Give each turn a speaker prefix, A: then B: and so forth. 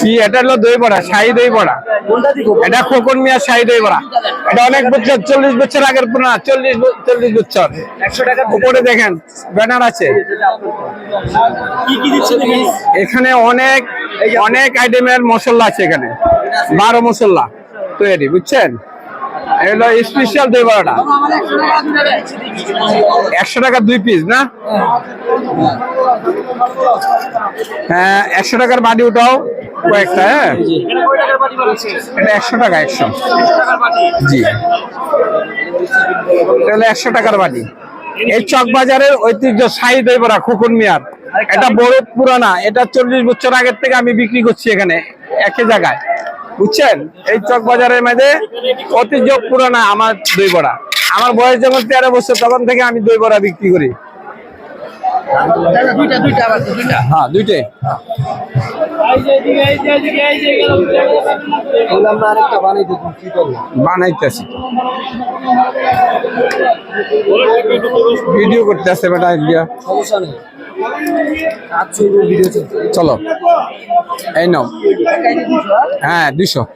A: কি এটা হলো দই বড়া, শাহী দই বড়া। এটা খোকন মিয়া শাহী দই বড়া। এটা অনেক বছর, 40 বছর আগের পুরোনো, 40 বছর। উপরে দেখেন ব্যানার আছে। এখানে অনেক অনেক আইটেমের মশলা আছে, এখানে 12 মশলা তৈরি, বুঝছেন? এগুলো স্পেশাল দই বড়াটা 100 টাকা 2 পিস না? হ্যাঁ, 100 টাকার বাটি উঠাও কয়েকটা। হ্যাঁ, এটা 100 টাকা, 100। জি, এটা হলো 100 টাকার বাটি। এই চক বাজারের ঐতিহ্য শাহী দই বড়া খোকন মিয়ার। এটা বড় পুরানা, এটা 40 বছর আগের থেকে আমি বিক্রি করছি এখানে একই জায়গায়, বুঝছেন? এই চক বাজারের মধ্যে ঐতিহ্য পুরানা আমার দই বড়া। আমার বয়স যখন 13 বছর, তখন থেকে আমি দই বড়া বিক্রি করি। হ্যাঁ, দুইটাই। বানাইতেছি, ভিডিও করতেছে বেটা। চলো, এই নাও। হ্যাঁ, 200।